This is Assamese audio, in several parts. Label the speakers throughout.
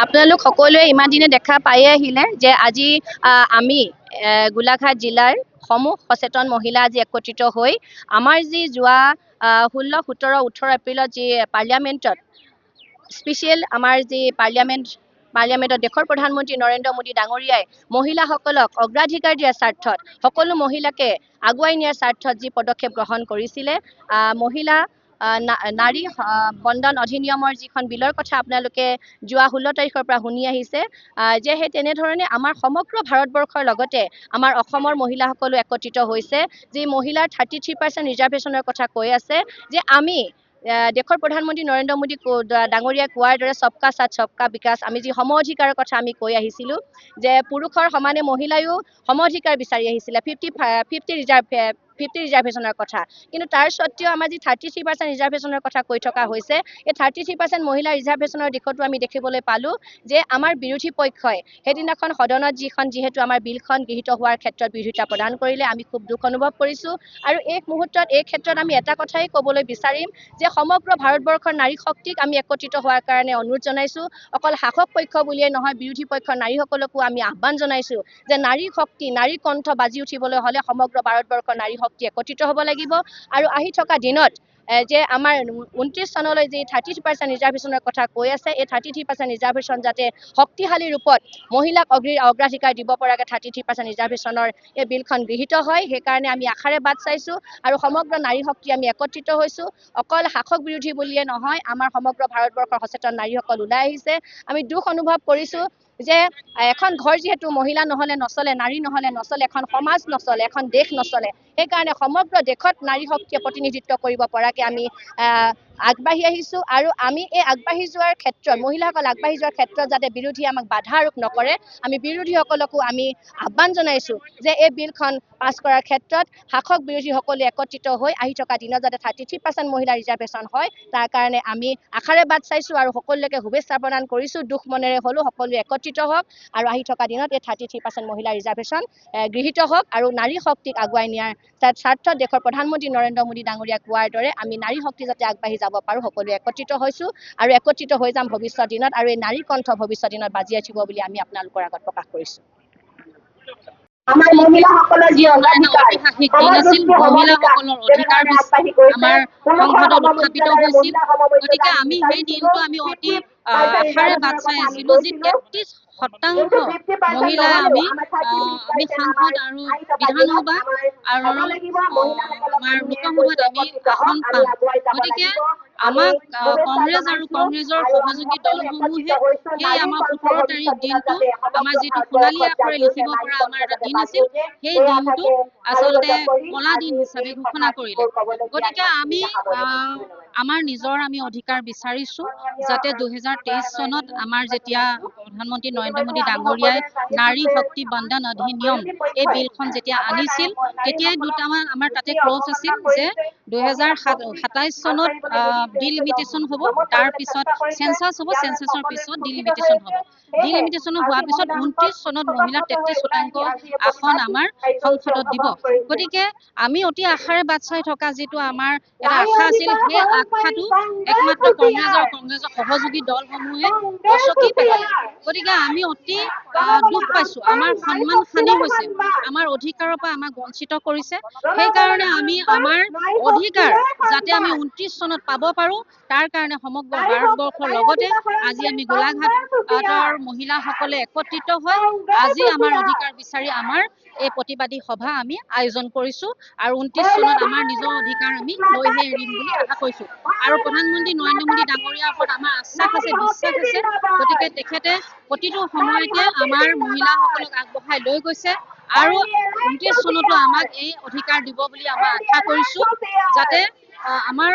Speaker 1: আপোনালোক সকলোৱে ইমান দিনে দেখা পায়ে আহিলে যে আজি আমি গোলাঘাট জিলাৰ সমূহ সচেতন মহিলা আজি একত্ৰিত হৈ আমাৰ যি যোৱা 16, 17, 18 এপ্ৰিলত যি পাৰ্লিয়ামেণ্টত স্পেচিয়েল আমাৰ যি পাৰ্লিয়ামেণ্টত দেশৰ প্ৰধানমন্ত্ৰী নৰেন্দ্ৰ মোদী ডাঙৰীয়াই মহিলাসকলক অগ্ৰাধিকাৰ দিয়াৰ স্বাৰ্থত সকলো মহিলাকে আগুৱাই নিয়াৰ স্বাৰ্থত যি পদক্ষেপ গ্ৰহণ কৰিছিলে মহিলা নাৰী বন্দন অধিনিয়মৰ যিখন বিলৰ কথা আপোনালোকে যোৱা 16 তাৰিখৰ পৰা শুনি আহিছে যে সেই তেনেধৰণে আমাৰ সমগ্ৰ ভাৰতবৰ্ষৰ লগতে আমাৰ অসমৰ মহিলাসকলো একত্ৰিত হৈছে যি মহিলাৰ 33% ৰিজাৰ্ভেশ্যনৰ কথা কৈ আছে যে আমি দেশৰ প্ৰধানমন্ত্ৰী নৰেন্দ্ৰ মোদী ডাঙৰীয়াই কোৱাৰ দৰে সবকা সাথ সবকা বিকাশ আমি যি সম অধিকাৰৰ কথা আমি কৈ আহিছিলোঁ যে পুৰুষৰ সমানে মহিলায়ো সম অধিকাৰ বিচাৰি আহিছিলে 50 ৰিজাৰ্ভেশ্যনৰ কথা কিন্তু তাৰ স্বত্তেও আমাৰ যি 33% ৰিজাৰ্ভেশ্যনৰ কথা কৈ থকা হৈছে এই 33% মহিলা ৰিজাৰ্ভেশ্যনৰ দিশতো আমি দেখিবলৈ পালোঁ যে আমাৰ বিৰোধী পক্ষই সেইদিনাখন সদনত যিহেতু আমাৰ বিলখন গৃহীত হোৱাৰ ক্ষেত্ৰত বিৰোধিতা প্ৰদান কৰিলে আমি খুব দুখ অনুভৱ কৰিছোঁ আৰু এই মুহূৰ্তত এই ক্ষেত্ৰত আমি এটা কথাই ক'বলৈ বিচাৰিম যে সমগ্ৰ ভাৰতবৰ্ষৰ নাৰী শক্তিক আমি একত্ৰিত হোৱাৰ কাৰণে অনুৰোধ জনাইছোঁ অকল শাসক পক্ষ বুলিয়ে নহয় বিৰোধী পক্ষৰ নাৰীসকলকো আমি আহ্বান জনাইছোঁ যে নাৰী শক্তি নাৰী কণ্ঠ বাজি উঠিবলৈ হ'লে সমগ্ৰ ভাৰতবৰ্ষৰ নাৰী শক্তি একত্ৰিত হ'ব লাগিব আৰু আহি থকা দিনত যে আমাৰ 29 চনলৈ যি 33% ৰিজাৰ্ভেশ্যনৰ কথা কৈ আছে এই 33% ৰিজাৰ্ভেশ্যন যাতে শক্তিশালী ৰূপত মহিলাক অগ্ৰাধিকাৰ দিব পৰাকৈ 33% ৰিজাৰ্ভেশ্যনৰ এই বিলখন গৃহীত হয় সেইকাৰণে আমি আশাৰে বাট চাইছোঁ আৰু সমগ্ৰ নাৰী শক্তি আমি একত্ৰিত হৈছোঁ অকল শাসক বিৰোধী বুলিয়ে নহয় আমাৰ সমগ্ৰ ভাৰতবৰ্ষৰ সচেতন নাৰীসকল ওলাই আহিছে আমি দুখ অনুভৱ কৰিছোঁ যে এখন ঘৰ যিহেতু মহিলা নহ'লে নচলে নাৰী নহ'লে নচলে এখন সমাজ নচলে এখন দেশ নচলে সেইকাৰণে সমগ্ৰ দেশত নাৰী শক্তিয়ে প্ৰতিনিধিত্ব কৰিব পৰাকৈ আমি আগবাঢ়ি আহিছোঁ আৰু আমি এই আগবাঢ়ি যোৱাৰ ক্ষেত্ৰত মহিলাসকল আগবাঢ়ি যোৱাৰ ক্ষেত্ৰত যাতে বিৰোধী আমাক বাধা আৰোপ নকৰে আমি বিৰোধীসকলকো আমি আহ্বান জনাইছোঁ যে এই বিলখন পাছ কৰাৰ ক্ষেত্ৰত শাসক বিৰোধী সকলোৱে একত্ৰিত হৈ আহি থকা দিনত যাতে 33% মহিলা ৰিজাৰ্ভেশ্যন হয় তাৰ কাৰণে আমি আশাৰে বাট চাইছোঁ আৰু সকলোকে শুভেচ্ছা প্ৰদান কৰিছোঁ দুখ মনেৰে হ'লেও সকলোৱে একত্ৰিত হওক আৰু আহি থকা দিনত এই 33% মহিলা ৰিজাৰ্ভেশ্যন গৃহীত হওক আৰু নাৰী শক্তিক আগুৱাই নিয়াৰ স্বাৰ্থত দেশৰ প্ৰধানমন্ত্ৰী নৰেন্দ্ৰ মোদী ডাঙৰীয়াই কোৱাৰ দৰে আমি নাৰী শক্তি যাতে আগবাঢ়ি যাব পাৰোঁ সকলোৱে একত্ৰিত হৈছোঁ আৰু একত্ৰিত হৈ যাম ভৱিষ্যত দিনত আৰু এই নাৰী কণ্ঠ ভৱিষ্যত দিনত বাজি উঠিব বুলি আমি আপোনালোকৰ আগত প্ৰকাশ কৰিছোঁ
Speaker 2: আমাৰ মহিলাসকলৰ যি ঐতিহাসিক দিন আছিল মহিলাসকলৰ অধিকাৰ আমাৰ সংসদত উত্থাপিত হৈছিল গতিকে আমি সেই দিনটো আমি অতি আশাৰে বাট চাই আছিলোঁ যে 33% মহিলাই আমি সাংসদ আৰু বিধানসভা আৰু আমাৰ লোকসভাত আমি আসন পাম গতিকে আমাক কংগ্ৰেছ আৰু কংগ্ৰেছৰ সহযোগী দলসমূহে সেই আমাৰ 17 তাৰিখ দিনটো আমাৰ যিটো সোণালী আখৰে লিখিব পৰা আমাৰ এটা দিন আছিল সেই দিনটো আচলতে কলা দিন হিচাপে ঘোষণা কৰিলে গতিকে আমি আমাৰ নিজৰ আমি অধিকাৰ বিচাৰিছোঁ যাতে 2023 চনত আমাৰ যেতিয়া প্ৰধানমন্ত্ৰী নৰেন্দ্ৰ মোদী ডাঙৰীয়াই নাৰী শক্তি বন্দন অধিনিয়ম এই বিলখন যেতিয়া আনিছিল তেতিয়াই দুটামান আমাৰ তাতে ক্লজ আছিল যে 2027 চনত ডিলিমিটেশ্যন হ'ব তাৰ পিছত সেন্সাস হ'ব সেন্সাসৰ পিছত ডিলিমিটেশ্যন হ'ব ডিলিমিটেশ্যন হোৱাৰ পিছত 29 চনত মহিলা 33% আসন আমাৰ সংসদত দিব গতিকে আমি অতি আশাৰে বাট চাই থকা যিটো আমাৰ এটা আশা আছিল সেই আশাটো একমাত্ৰ কংগ্ৰেছৰ সহযোগী দলসমূহে গছকি পেলালে গতিকে আমি অতি দুখ পাইছোঁ আমাৰ সন্মান হানি হৈছে আমাৰ অধিকাৰৰ পৰা আমাক বঞ্চিত কৰিছে সেইকাৰণে আমি আমাৰ অধিকাৰ যাতে আমি 29 চনত পাব পাৰোঁ তাৰ কাৰণে সমগ্ৰ ভাৰতবৰ্ষৰ লগতে আজি আমি গোলাঘাটৰ মহিলাসকলে একত্ৰিত হৈ আজি আমাৰ অধিকাৰ বিচাৰি আমাৰ এই প্ৰতিবাদী সভা আমি আয়োজন কৰিছোঁ আৰু 29 চনত আমাৰ নিজৰ অধিকাৰ আমি লৈহে এৰিম বুলি আশা কৰিছোঁ আৰু প্ৰধানমন্ত্ৰী নৰেন্দ্ৰ মোদী ডাঙৰীয়াৰ ওপৰত আমাৰ আশ্বাস আছে বিশ্বাস আছে গতিকে তেখেতে প্ৰতিটো সময়তে আমাৰ মহিলাসকলক আগবঢ়াই লৈ গৈছে আৰু 29 চনতো আমাক এই অধিকাৰ দিব বুলি আমাৰ আশা কৰিছোঁ যাতে আমাৰ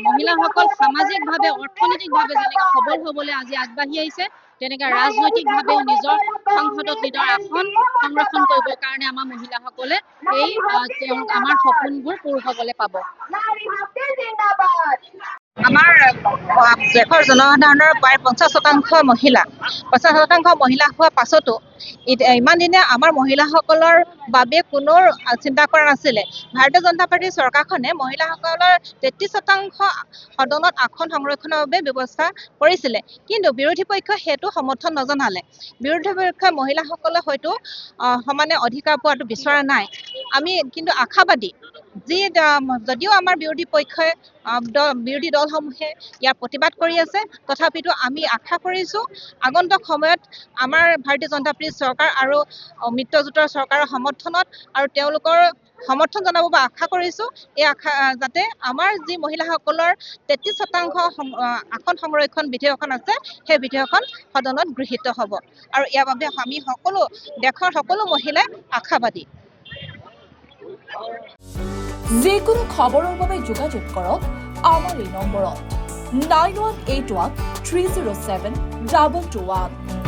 Speaker 2: মহিলাসকল সামাজিকভাৱে অৰ্থনৈতিকভাৱে যেনেকৈ সবল হ'বলৈ আজি আগবাঢ়ি আহিছে তেনেকৈ ৰাজনৈতিকভাৱেও নিজৰ সংসদত নিজৰ আসন সংৰক্ষণ কৰিবৰ কাৰণে আমাৰ মহিলাসকলে এই আমাৰ সপোনবোৰ পূৰ হ'বলৈ পাব আমাৰ দেশৰ জনসাধাৰণৰ প্ৰায় 50% মহিলা হোৱা পাছতো ইমান দিনে আমাৰ মহিলাসকলৰ বাবে কোনো চিন্তা কৰা নাছিলে। ভাৰতীয় জনতা পাৰ্টীৰ চৰকাৰখনে মহিলাসকলৰ 33% সদনত আসন সংৰক্ষণৰ বাবে ব্যৱস্থা কৰিছিলে, কিন্তু বিৰোধী পক্ষই সেইটো সমৰ্থন নজনালে। বিৰোধী পক্ষই মহিলাসকলে হয়তো সমানে অধিকাৰ পোৱাটো বিচৰা নাই। আমি কিন্তু আশাবাদী, যদিও আমাৰ বিৰোধী দলসমূহে ইয়াৰ প্ৰতিবাদ কৰি আছে, তথাপিতো আমি আশা কৰিছোঁ আগন্তুক সময়ত আমাৰ ভাৰতীয় জনতা পাৰ্টীৰ চৰকাৰ আৰু মিত্ৰজোঁটৰ চৰকাৰৰ সমৰ্থনত আৰু তেওঁলোকৰ সমৰ্থন জনাব বা আশা কৰিছোঁ, এই আশা যাতে আমাৰ যি মহিলাসকলৰ 33% আসন সংৰক্ষণ বিধেয়কখন আছে, সেই বিধেয়কখন সদনত গৃহীত হ'ব। আৰু ইয়াৰ বাবে আমি দেশৰ সকলো মহিলাই আশাবাদী।
Speaker 3: যিকোনো খবৰৰ বাবে যোগাযোগ কৰক আমাৰ এই নম্বৰত 9181 307 2221।